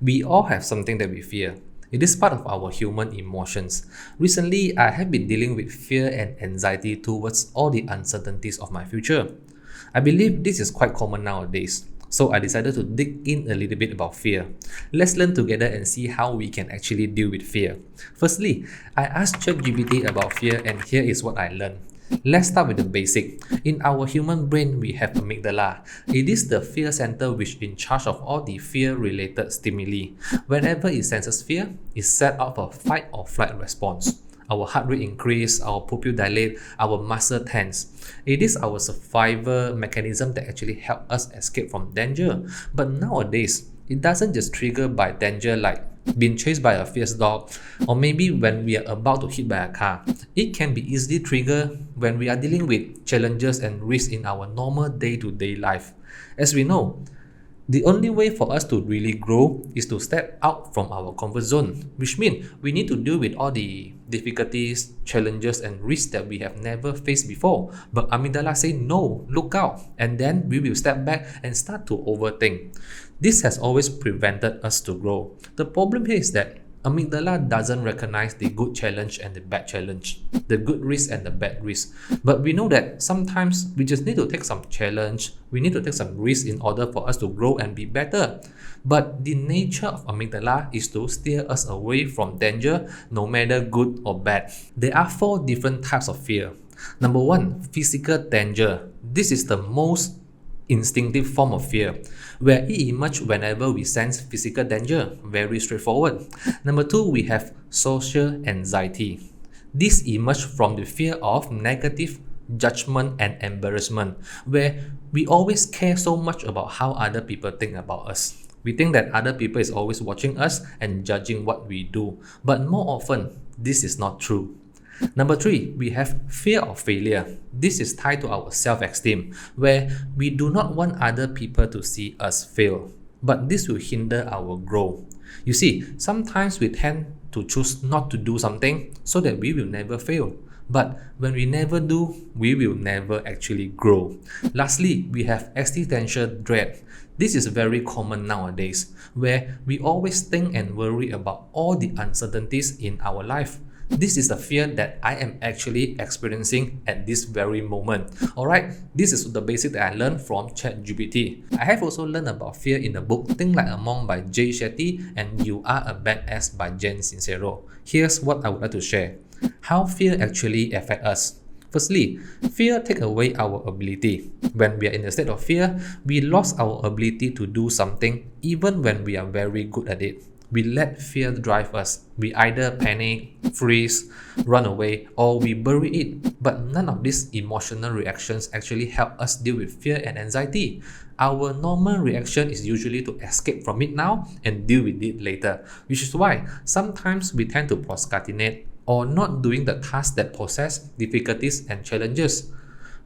We all have something that we fear. It is part of our human emotions. Recently, I have been dealing with fear and anxiety towards all the uncertainties of my future. I believe this is quite common nowadays. So I decided to dig in a little bit about fear. Let's learn together and see how we can actually deal with fear. Firstly, I asked ChatGPT about fear and here is what I learned. Let's start with the basic. In our human brain, we have amygdala. It is the fear center which is in charge of all the fear-related stimuli. Whenever it senses fear, it sets off a fight or flight response. Our heart rate increase, our pupil dilate, our muscle tense. It is our survival mechanism that actually help us escape from danger. But nowadays, it doesn't just trigger by danger like being chased by a fierce dog, or maybe when we are about to hit by a car. It can be easily triggered when we are dealing with challenges and risks in our normal day-to-day life. As we know, the only way for us to really grow is to step out from our comfort zone, which means we need to deal with all the difficulties, challenges, and risks that we have never faced before. But amygdala say no, look out, and then we will step back and start to overthink. This has always prevented us to grow. The problem here is that amygdala doesn't recognize the good challenge and the bad challenge, the good risk and the bad risk. But we know that sometimes we just need to take some challenge, we need to take some risk in order for us to grow and be better. But the nature of amygdala is to steer us away from danger, no matter good or bad. There are 4 different types of fear. Number 1, physical danger. This is the most instinctive form of fear, where it emerges whenever we sense physical danger. Very straightforward. Number 2, we have social anxiety. This emerges from the fear of negative judgment and embarrassment, where we always care so much about how other people think about us. We think that other people is always watching us and judging what we do, but more often, this is not true. Number 3, we have fear of failure. This is tied to our self-esteem, where we do not want other people to see us fail, but this will hinder our growth. You see, sometimes we tend to choose not to do something so that we will never fail. But when we never do, we will never actually grow. Lastly, we have existential dread. This is very common nowadays, where we always think and worry about all the uncertainties in our life. This is the fear that I am actually experiencing at this very moment. Alright, this is the basic that I learned from ChatGPT. I have also learned about fear in the book Think Like a Monk by Jay Shetty and You Are a Badass by Jen Sincero. Here's what I would like to share. How fear actually affects us. Firstly, fear takes away our ability. When we are in a state of fear, we lost our ability to do something even when we are very good at it. We let fear drive us. We either panic, freeze, run away, or we bury it. But none of these emotional reactions actually help us deal with fear and anxiety. Our normal reaction is usually to escape from it now and deal with it later, which is why sometimes we tend to procrastinate or not doing the tasks that possess difficulties and challenges.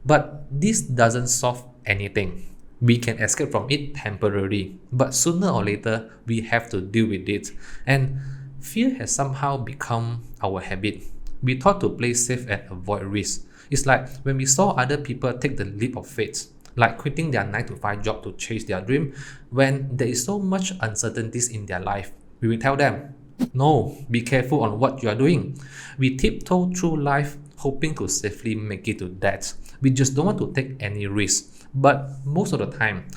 But this doesn't solve anything. We can escape from it temporarily, but sooner or later, we have to deal with it. And fear has somehow become our habit. We thought to play safe and avoid risk. It's like when we saw other people take the leap of faith, like quitting their 9-to-5 job to chase their dream, when there is so much uncertainties in their life. We will tell them, no, be careful on what you are doing. We tiptoe through life hoping to safely make it to that. We just don't want to take any risk. But most of the time,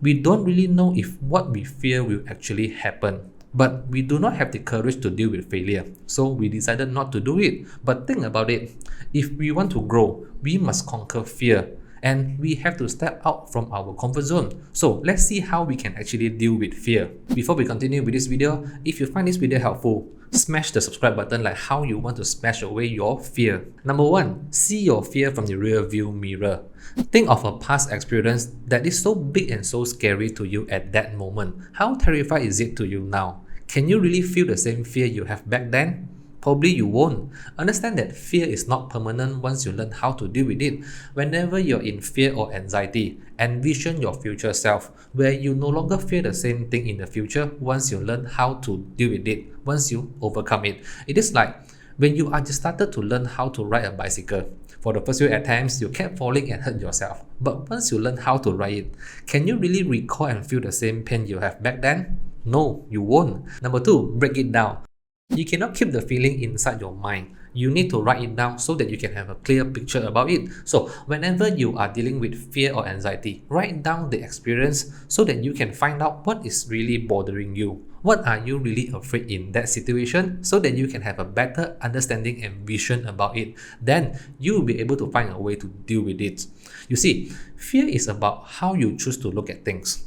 we don't really know if what we fear will actually happen. But we do not have the courage to deal with failure. So we decided not to do it. But think about it. If we want to grow, we must conquer fear. And we have to step out from our comfort zone. So let's see how we can actually deal with fear. Before we continue with this video, if you find this video helpful, smash the subscribe button like how you want to smash away your fear. Number 1, see your fear from the rear view mirror. Think of a past experience that is so big and so scary to you at that moment. How terrified is it to you now? Can you really feel the same fear you have back then? Probably you won't. Understand that fear is not permanent once you learn how to deal with it. Whenever you're in fear or anxiety, envision your future self, where you no longer fear the same thing in the future once you learn how to deal with it, once you overcome it. It is like when you are just started to learn how to ride a bicycle. For the first few attempts, you kept falling and hurt yourself. But once you learn how to ride it, can you really recall and feel the same pain you have back then? No, you won't. Number two, break it down. You cannot keep the feeling inside your mind. You need to write it down so that you can have a clear picture about it. So whenever you are dealing with fear or anxiety, write down the experience so that you can find out what is really bothering you. What are you really afraid in that situation so that you can have a better understanding and vision about it. Then you will be able to find a way to deal with it. You see, fear is about how you choose to look at things.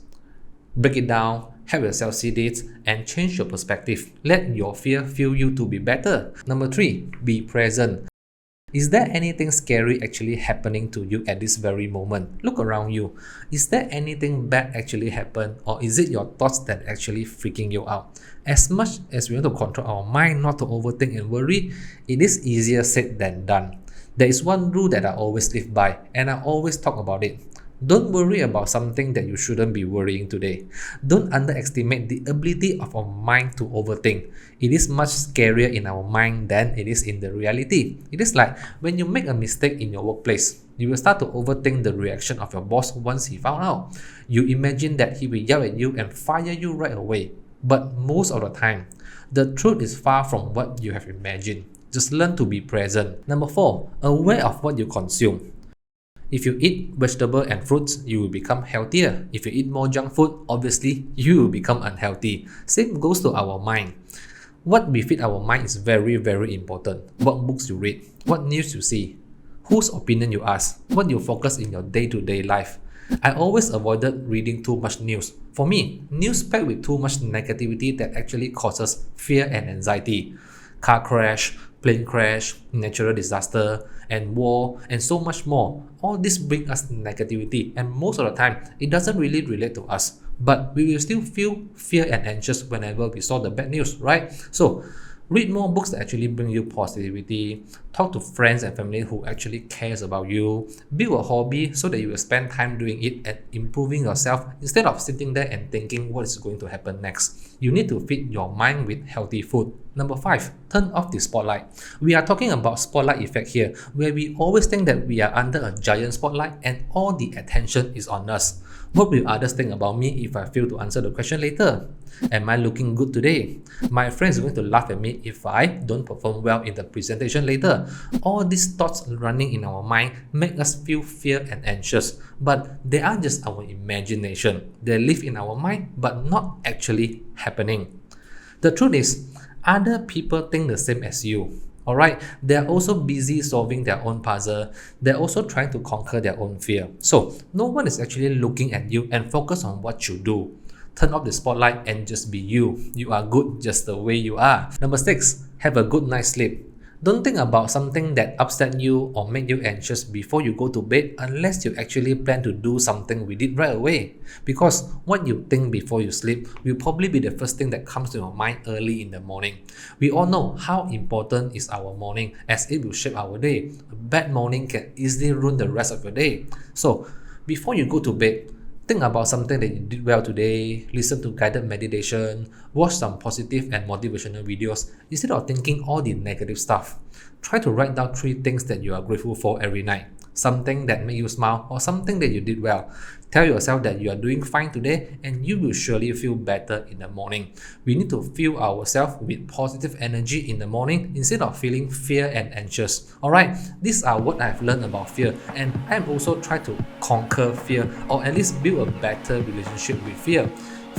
Break it down, help yourself see it, and change your perspective. Let your fear fuel you to be better. Number three, be present. Is there anything scary actually happening to you at this very moment? Look around you. Is there anything bad actually happen, or is it your thoughts that actually freaking you out? As much as we want to control our mind not to overthink and worry, it is easier said than done. There is one rule that I always live by, and I always talk about it. Don't worry about something that you shouldn't be worrying today. Don't underestimate the ability of our mind to overthink. It is much scarier in our mind than it is in the reality. It is like when you make a mistake in your workplace, you will start to overthink the reaction of your boss once he found out. You imagine that he will yell at you and fire you right away. But most of the time, the truth is far from what you have imagined. Just learn to be present. Number four, aware of what you consume. If you eat vegetable and fruits, you will become healthier. If you eat more junk food, obviously, you will become unhealthy. Same goes to our mind. What we feed our mind is very, very important. What books you read, what news you see, whose opinion you ask, what you focus in your day-to-day life. I always avoided reading too much news. For me, news packed with too much negativity that actually causes fear and anxiety. Car crash, plane crash, natural disaster, and war, and so much more. All this bring us negativity, and most of the time, it doesn't really relate to us. But we will still feel fear and anxious whenever we saw the bad news, right? So, read more books that actually bring you positivity. Talk to friends and family who actually cares about you. Build a hobby so that you will spend time doing it and improving yourself instead of sitting there and thinking what is going to happen next. You need to feed your mind with healthy food. Number five, turn off the spotlight. We are talking about spotlight effect here, where we always think that we are under a giant spotlight and all the attention is on us. What will others think about me if I fail to answer the question later? Am I looking good today? My friends are going to laugh at me if I don't perform well in the presentation later. All these thoughts running in our mind make us feel fear and anxious, but they are just our imagination. They live in our mind but not actually happening. The truth is, other people think the same as you. Alright, they are also busy solving their own puzzle. They're also trying to conquer their own fear. So, no one is actually looking at you and focus on what you do. Turn off the spotlight and just be you. You are good just the way you are. Number six, have a good night's sleep. Don't think about something that upset you or make you anxious before you go to bed unless you actually plan to do something with it right away. Because what you think before you sleep will probably be the first thing that comes to your mind early in the morning. We all know how important is our morning as it will shape our day. A bad morning can easily ruin the rest of your day. So, before you go to bed, think about something that you did well today, listen to guided meditation, watch some positive and motivational videos instead of thinking all the negative stuff. Try to write down 3 things that you are grateful for every night. Something that made you smile or something that you did well. Tell yourself that you are doing fine today and you will surely feel better in the morning. We need to fuel ourselves with positive energy in the morning instead of feeling fear and anxious. Alright, these are what I've learned about fear, and I'm also trying to conquer fear or at least build a better relationship with fear.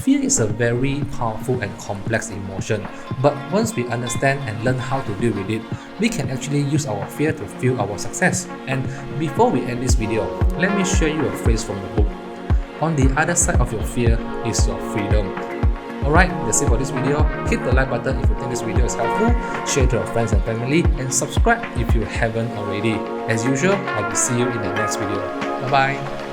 Fear is a very powerful and complex emotion, but once we understand and learn how to deal with it, we can actually use our fear to fuel our success. And before we end this video, let me share you a phrase from the book. On the other side of your fear is your freedom. Alright, that's it for this video. Hit the like button if you think this video is helpful, share to your friends and family, and subscribe if you haven't already. As usual, I will see you in the next video. Bye bye.